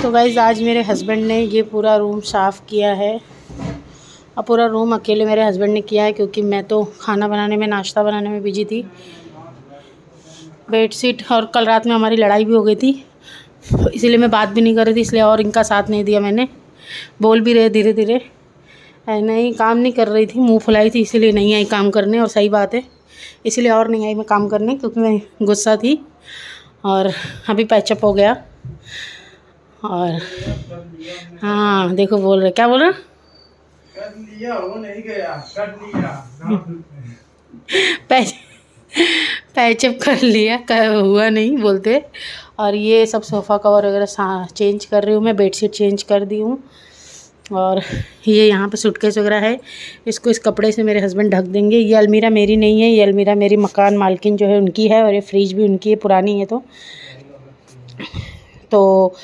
तो गाइज़ आज मेरे हस्बैंड ने ये पूरा रूम साफ़ किया है। अब पूरा रूम अकेले मेरे हस्बैंड ने किया है क्योंकि मैं तो खाना बनाने में, नाश्ता बनाने में बिजी थी। बेडशीट और कल रात में हमारी लड़ाई भी हो गई थी, इसीलिए मैं बात भी नहीं कर रही थी, इसलिए और इनका साथ नहीं दिया मैंने। बोल भी रहे धीरे धीरे, नहीं काम नहीं कर रही थी, मुँह फुलाई थी, इसीलिए नहीं आई काम करने। और सही बात है, इसीलिए और नहीं आई मैं काम करने क्योंकि मैं गुस्सा थी। और अभी पैचअप हो गया। और हाँ देखो बोल रहे, क्या बोल रहे, कर लिया हो नहीं गया, कर लिया पैचअप कर लिया, हुआ नहीं बोलते। और ये सब सोफ़ा कवर वगैरह चेंज कर रही हूँ मैं, बेडशीट चेंज कर दी हूँ। और ये यहाँ पे सूटकेस वगैरह है, इसको इस कपड़े से मेरे हस्बैंड ढक देंगे। ये अलमीरा मेरी नहीं है, ये अलमीरा मेरी मकान मालकिन जो है उनकी है, और ये फ्रिज भी उनकी है, पुरानी है। तो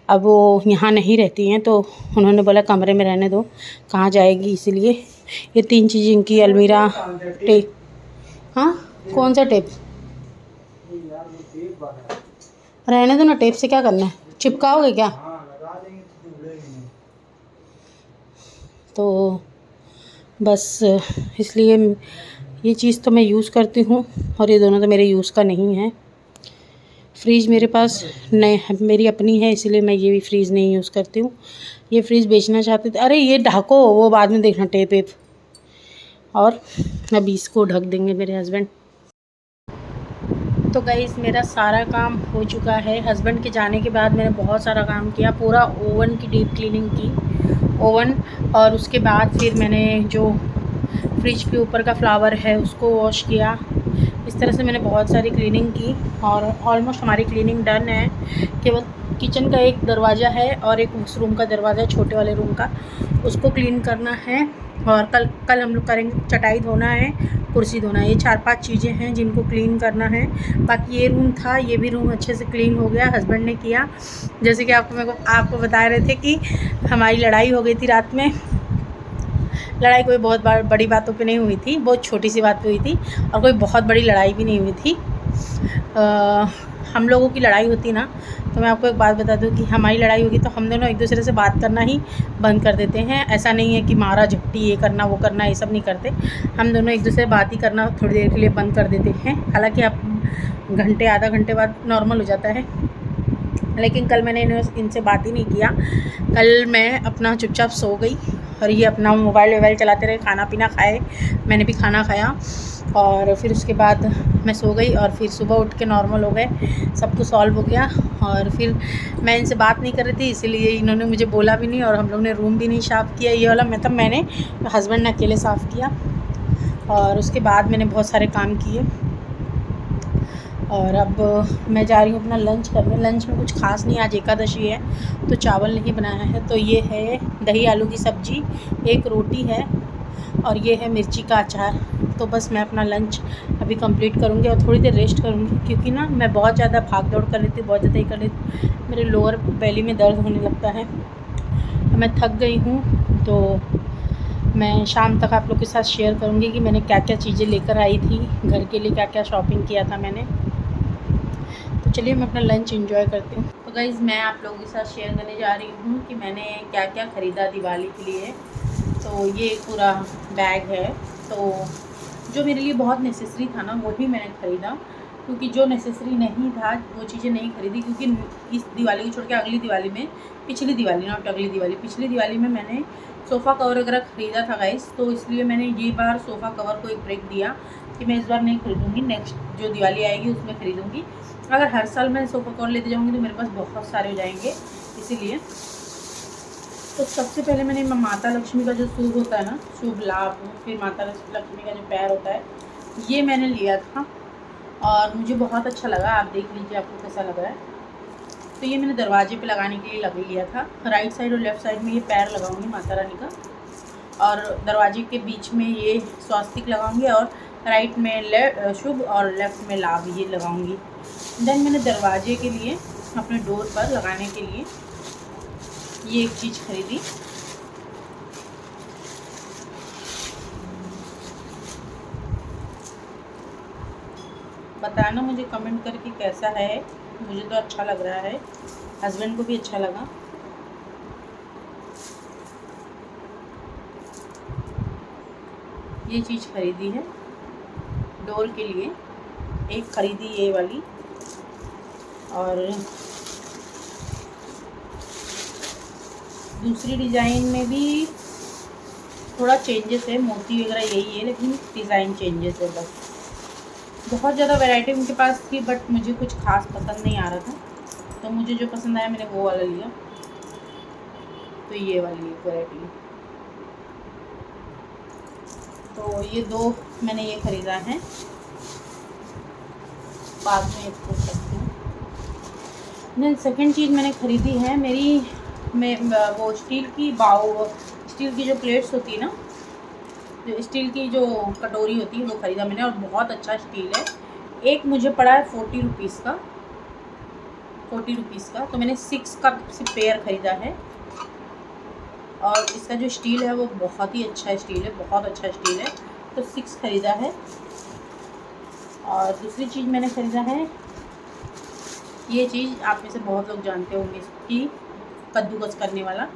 अब वो यहाँ नहीं रहती हैं, तो उन्होंने बोला कमरे में रहने दो, कहाँ जाएगी, इसीलिए ये 3 चीज़ इनकी अलमीरा। टेप, हाँ कौन सा टेप, रहने दो ना, टेप से क्या करना है, चिपकाओगे क्या। तो बस इसलिए ये चीज़ तो मैं यूज़ करती हूँ, और ये दोनों तो मेरे यूज़ का नहीं है। फ्रिज मेरे पास नहीं, मेरी अपनी है, इसीलिए मैं ये भी फ्रिज नहीं यूज़ करती हूँ। ये फ्रिज बेचना चाहते थे, अरे ये ढको, वो बाद में देखना टेप वेप। और अभी इसको ढक देंगे मेरे हस्बैंड। तो गाइस मेरा सारा काम हो चुका है। हस्बैंड के जाने के बाद मैंने बहुत सारा काम किया, पूरा ओवन की डीप क्लीनिंग की, ओवन। और उसके बाद फिर मैंने जो फ्रिज के ऊपर का फ्लावर है उसको वॉश किया। इस तरह से मैंने बहुत सारी क्लीनिंग की, और ऑलमोस्ट हमारी क्लीनिंग डन है। केवल किचन का एक दरवाज़ा है और एक उस रूम का दरवाज़ा है, छोटे वाले रूम का, उसको क्लीन करना है। और कल हम लोग करेंगे, चटाई धोना है, कुर्सी धोना है। ये 4-5 चीज़ें हैं जिनको क्लीन करना है। बाकी ये रूम था, ये भी रूम अच्छे से क्लीन हो गया, हस्बैंड ने किया। जैसे कि आपको बता रहे थे कि हमारी लड़ाई हो गई थी रात में। लड़ाई कोई बहुत बड़ी बातों पे नहीं हुई थी, बहुत छोटी सी बात पे हुई थी, और कोई बहुत बड़ी लड़ाई भी नहीं हुई थी। हम लोगों की लड़ाई होती ना, तो मैं आपको एक बात बता दूं कि हमारी लड़ाई होगी तो हम दोनों एक दूसरे से बात करना ही बंद कर देते हैं। ऐसा नहीं है कि मारा झपटी, ये करना वो करना, ये सब नहीं करते। हम दोनों एक दूसरे से बात ही करना थोड़ी देर के लिए बंद कर देते हैं। हालांकि आप घंटे, आधा घंटे बाद नॉर्मल हो जाता है, लेकिन कल मैंने इनसे बात ही नहीं किया। कल मैं अपना चुपचाप सो गई, और ये अपना मोबाइल वोबाइल चलाते रहे, खाना पीना खाए, मैंने भी खाना खाया, और फिर उसके बाद मैं सो गई। और फिर सुबह उठ के नॉर्मल हो गए, सब कुछ सॉल्व हो गया। और फिर मैं इनसे बात नहीं कर रही थी, इसीलिए इन्होंने मुझे बोला भी नहीं, और हम लोग ने रूम भी नहीं साफ़ किया। ये वाला मैंने हस्बैंड ने अकेले साफ़ किया। और उसके बाद मैंने बहुत सारे काम किए। और अब मैं जा रही हूँ अपना लंच करने। लंच में कुछ खास नहीं, आज एकादशी है तो चावल नहीं बनाया है। तो ये है दही आलू की सब्ज़ी, एक रोटी है, और ये है मिर्ची का अचार। तो बस मैं अपना लंच अभी कंप्लीट करूँगी और थोड़ी देर रेस्ट करूँगी, क्योंकि ना मैं बहुत ज़्यादा भाग दौड़ कर रही थी, बहुत ज़्यादा ही कर रही थी, मेरे लोअर बेली में दर्द होने लगता है, मैं थक गई हूँ। तो मैं शाम तक आप लोग के साथ शेयर करूँगी कि मैंने क्या क्या चीज़ें लेकर आई थी घर के लिए, क्या क्या शॉपिंग किया था मैंने। तो चलिए मैं अपना लंच एंजॉय करती हूँ। तो गाइज़ मैं आप लोगों के साथ शेयर करने जा रही हूँ कि मैंने क्या क्या ख़रीदा दिवाली के लिए। तो ये पूरा बैग है, तो जो मेरे लिए बहुत नेसेसरी था ना वही मैंने ख़रीदा, क्योंकि जो नेसेसरी नहीं था वो चीज़ें नहीं खरीदी। क्योंकि इस दिवाली को छोड़ के अगली दिवाली में, पिछली दिवाली नॉट अगली दिवाली, पिछली दिवाली में मैंने सोफ़ा कवर वगैरह ख़रीदा था गाइस, तो इसलिए मैंने ये बार सोफ़ा कवर को एक ब्रेक दिया कि मैं इस बार नहीं खरीदूँगी, नेक्स्ट जो दिवाली आएगी उसमें ख़रीदूँगी। अगर हर साल मैं सोफ़ा कवर लेते जाऊँगी तो मेरे पास बहुत सारे हो जाएंगे, इसीलिए। तो सबसे पहले मैंने माता लक्ष्मी का जो शुभ होता है ना, शुभ लाभ, फिर माता लक्ष्मी का जो पैर होता है, ये मैंने लिया था और मुझे बहुत अच्छा लगा। आप देख लीजिए आपको कैसा लग रहा है। तो ये मैंने दरवाजे पे लगाने के लिए लगा लिया था। राइट साइड और लेफ़्ट साइड में ये पैर लगाऊंगी माता रानी का, और दरवाजे के बीच में ये स्वास्तिक लगाऊंगी, और राइट में शुभ और लेफ़्ट में लाभ ये लगाऊंगी। देन मैंने दरवाजे के लिए, अपने डोर पर लगाने के लिए ये एक चीज़ खरीदी। बताना मुझे कमेंट करके कैसा है, मुझे तो अच्छा लग रहा है, हस्बैंड को भी अच्छा लगा। ये चीज़ खरीदी है डोर के लिए, एक खरीदी ये वाली, और दूसरी डिज़ाइन में भी थोड़ा चेंजेस है, मोती वगैरह यही है लेकिन डिज़ाइन चेंजेस है बस। बहुत ज़्यादा वैरायटी उनके पास थी बट मुझे कुछ खास पसंद नहीं आ रहा था, तो मुझे जो पसंद आया मैंने वो वाला लिया। तो ये वाली एक वैरायटी है। तो ये दो मैंने ये ख़रीदा है, बाद में इसको सकती हूँ। देन सेकेंड चीज़ मैंने ख़रीदी है वो स्टील की स्टील की जो प्लेट्स होती है ना, जो स्टील की जो कटोरी होती है वो ख़रीदा मैंने, और बहुत अच्छा स्टील है। एक मुझे पड़ा है 40 रुपीज़ का, 40 रुपीज़ का। तो मैंने 6 का पेयर ख़रीदा है, और इसका जो स्टील है वो बहुत ही अच्छा स्टील है, बहुत अच्छा स्टील है। तो 6 ख़रीदा है। और दूसरी चीज़ मैंने ख़रीदा है, ये चीज़ आप में से बहुत लोग जानते होंगे, इसकी कद्दूकस करने वाला।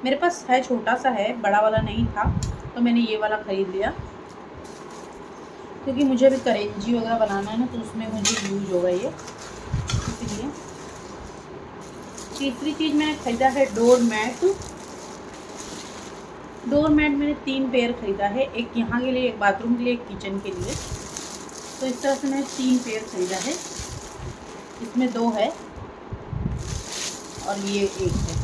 मेरे पास है, छोटा सा है, बड़ा वाला नहीं था, तो मैंने ये वाला ख़रीद लिया क्योंकि मुझे अभी करेंजी वगैरह बनाना है ना, तो उसमें मुझे यूज होगा ये, इसीलिए। तीसरी चीज़ मैंने ख़रीदा है डोर मैट। डोर मैट मैंने 3 पेयर ख़रीदा है, एक यहाँ के लिए, एक बाथरूम के लिए, एक किचन के लिए। तो इस तरह से मैंने 3 पेयर ख़रीदा है, इसमें 2 है और ये 1 है।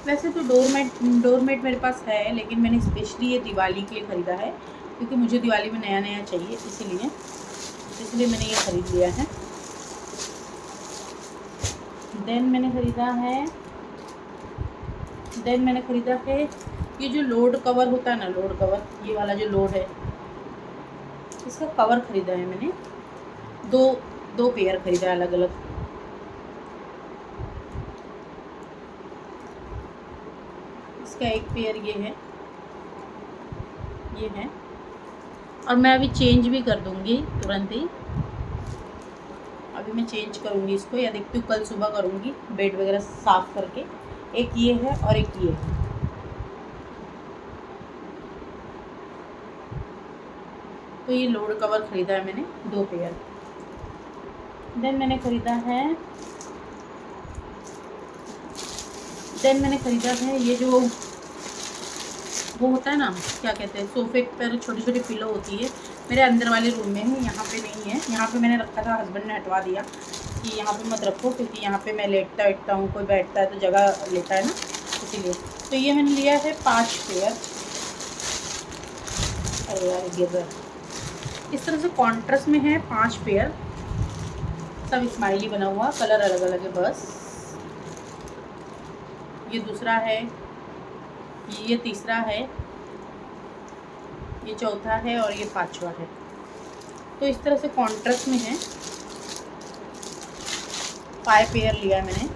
वैसे तो डोर मैट मेरे पास है, लेकिन मैंने स्पेशली ये दिवाली के लिए ख़रीदा है क्योंकि मुझे दिवाली में नया नया चाहिए, इसलिए मैंने ये ख़रीद लिया है। देन मैंने ख़रीदा है ये जो लोड कवर होता है ना, लोड कवर, ये वाला जो लोड है, इसका कवर ख़रीदा है मैंने। दो पेयर ख़रीदा है अलग अलग। इसका एक पेयर ये है, और मैं अभी चेंज भी कर दूँगी तुरंत ही। अभी मैं चेंज करूँगी इसको, या देखती हूँ कल सुबह करूँगी बेड वगैरह साफ़ करके। एक ये है और एक ये है। तो ये लोड कवर ख़रीदा है मैंने 2 पेयर। देन मैंने ख़रीदा है ये जो वो होता है ना, क्या कहते हैं, सोफे पर छोटी छोटी पिलो होती है, मेरे अंदर वाले रूम में है, यहाँ पे नहीं है। यहाँ पे मैंने रखा था, हस्बैंड ने हटवा दिया कि यहाँ पे मत रखो, क्योंकि यहाँ पे मैं लेटता हूँ, कोई बैठता है तो जगह लेता है ना, इसीलिए। तो ये मैंने लिया है 5 पेयर। अरे यार गिर रहा है। इस तरह से कॉन्ट्रास्ट में है 5 पेयर, सब स्माइली बना हुआ, कलर अलग अलग है बस। ये दूसरा है, ये तीसरा है, ये चौथा है और ये 5वां है। तो इस तरह से कॉन्ट्रास्ट में है। 5 पेयर लिया मैंने,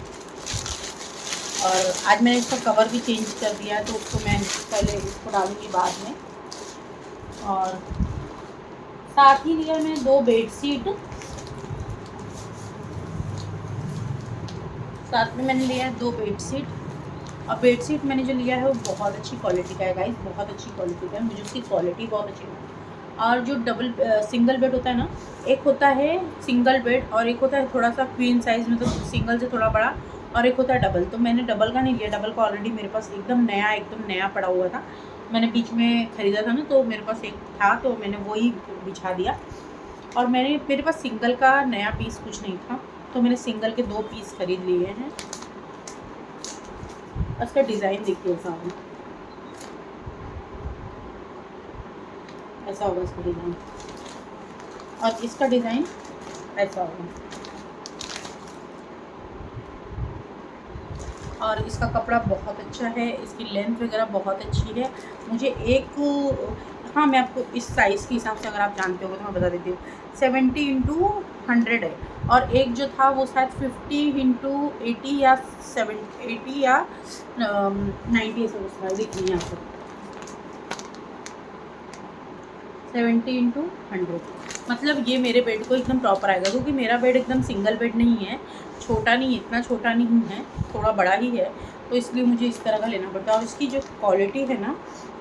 और आज मैंने इसका कवर भी चेंज कर दिया है, तो उसको मैं पहले इसको डालूँगी बाद में। और साथ ही लिया मैंने 2 बेडशीट, साथ में मैंने लिया है 2 बेडशीट। और बेडशीट मैंने जो लिया है वो बहुत अच्छी क्वालिटी का है गाइस, बहुत अच्छी क्वालिटी का है, मुझे उसकी क्वालिटी बहुत अच्छी लगी। और जो सिंगल बेड होता है ना, एक होता है सिंगल बेड और एक होता है थोड़ा सा क्वीन साइज़, मतलब सिंगल से थोड़ा बड़ा, और एक होता है डबल। तो मैंने डबल का नहीं लिया, डबल का ऑलरेडी मेरे पास एकदम नया पड़ा हुआ था, मैंने बीच में ख़रीदा था ना, तो मेरे पास एक था, तो मैंने वही बिछा दिया। और मेरे पास सिंगल का नया पीस कुछ नहीं था, तो मैंने सिंगल के 2 पीस ख़रीद लिए हैं। उसका डिज़ाइन देखिए सामने, ऐसा होगा इसका डिज़ाइन, और इसका डिज़ाइन ऐसा होगा। और इसका कपड़ा बहुत अच्छा है, इसकी लेंथ वगैरह बहुत अच्छी है। मुझे हाँ, मैं आपको इस साइज़ के हिसाब से अगर आप जानते होंगे तो मैं बता देती हूँ, 70x100 है, और एक जो था वो शायद 50x80 या 80 या 90 ऐसा कुछ था। देखिए यहाँ पर 70x100, मतलब ये मेरे बेड को एकदम प्रॉपर आएगा, क्योंकि मेरा बेड एकदम सिंगल बेड नहीं है, छोटा नहीं, इतना छोटा नहीं है, थोड़ा बड़ा ही है। तो इसलिए मुझे इस तरह का लेना पड़ता है। और इसकी जो क्वालिटी है ना,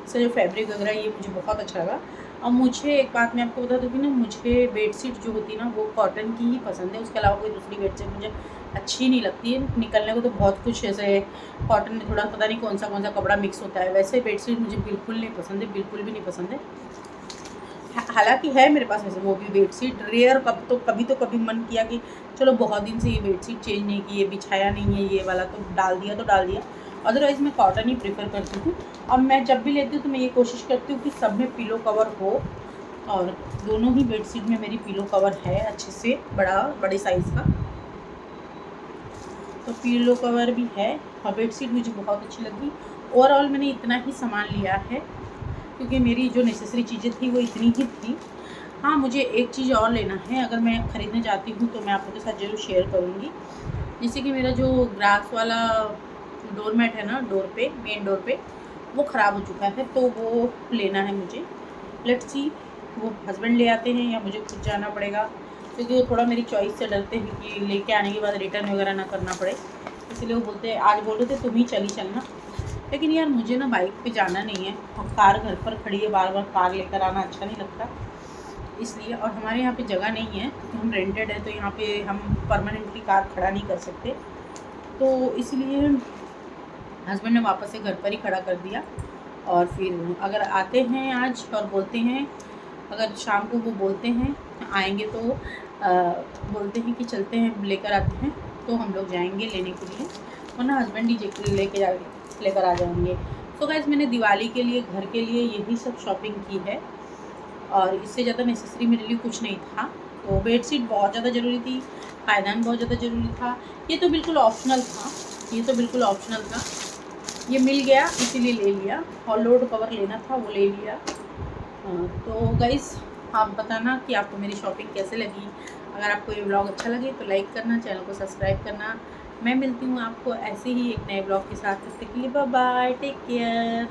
इसका जो फैब्रिक वगैरह, ये मुझे बहुत अच्छा लगा। और मुझे एक बात मैं आपको बता दूँ कि ना, मुझे बेडशीट जो होती है ना, वो कॉटन की ही पसंद है। उसके अलावा कोई दूसरी बेडशीट मुझे अच्छी नहीं लगती है। निकलने को तो बहुत कुछ ऐसे कॉटन में थोड़ा पता नहीं कौन सा कपड़ा मिक्स होता है, वैसे बेडशीट मुझे बिल्कुल नहीं पसंद है, बिल्कुल भी नहीं पसंद है। हालांकि है मेरे पास वैसे वो भी बेडशीट रेयर, कभी तो कभी मन किया कि चलो बहुत दिन से ये बेडशीट चेंज नहीं की है, बिछाया नहीं है ये वाला, तो डाल दिया। अदरवाइज़ मैं कॉटन ही प्रेफर करती हूँ। और मैं जब भी लेती हूँ तो मैं ये कोशिश करती हूँ कि सब में पिलो कवर हो, और दोनों ही बेडशीट में मेरी पिलो कवर है अच्छे से, बड़े साइज़ का, तो पिलो कवर भी है। और बेडशीट मुझे बहुत अच्छी लगी। ओवरऑल मैंने इतना ही सामान लिया है, क्योंकि मेरी जो नेसेसरी चीज़ें थी वो इतनी ही थी। हाँ, मुझे एक चीज़ और लेना है, अगर मैं ख़रीदने जाती हूँ तो मैं आप लोगों के साथ ज़रूर शेयर करूँगी। जैसे कि मेरा जो ग्रास वाला डोर मैट है ना, मेन डोर पे, वो ख़राब हो चुका है, तो वो लेना है मुझे। लेट्स सी, वो हस्बैंड ले आते हैं या मुझे खुद जाना पड़ेगा, क्योंकि वो थोड़ा मेरी चॉइस से डरते हैं कि लेके आने के बाद रिटर्न वगैरह ना करना पड़े। इसलिए वो बोलते हैं, आज बोल रहे थे तुम ही चलना। लेकिन यार मुझे ना बाइक पे जाना नहीं है, और कार घर पर खड़ी है, बार बार कार लेकर आना अच्छा नहीं लगता, इसलिए। और हमारे यहाँ पे जगह नहीं है, क्योंकि हम रेंटेड है, तो यहाँ पे हम परमानेंटली कार खड़ा नहीं कर सकते, तो इसलिए हस्बैंड ने वापस से घर पर ही खड़ा कर दिया। और फिर अगर आते हैं आज और बोलते हैं, अगर शाम को वो बोलते हैं आएंगे, तो बोलते हैं कि चलते हैं, लेकर आते हैं, तो हम लोग जाएंगे लेने के लिए, वरना हस्बैंड ही लेकर आ जाएंगे। तो गाइस, मैंने दिवाली के लिए, घर के लिए यही सब शॉपिंग की है, और इससे ज़्यादा नेसेसरी मेरे लिए कुछ नहीं था। तो बेडशीट बहुत ज़्यादा ज़रूरी थी, पायदान बहुत ज़्यादा ज़रूरी था, ये तो बिल्कुल ऑप्शनल था, ये मिल गया इसीलिए ले लिया। और लोड कवर लेना था, वो ले लिया। तो गाइस, आप बताना कि आपको मेरी शॉपिंग कैसे लगी। अगर आपको ये ब्लॉग अच्छा लगे तो लाइक करना, चैनल को सब्सक्राइब करना। मैं मिलती हूँ आपको ऐसे ही एक नए ब्लॉग के साथ, तब तक के लिए बाय बाय, टेक केयर।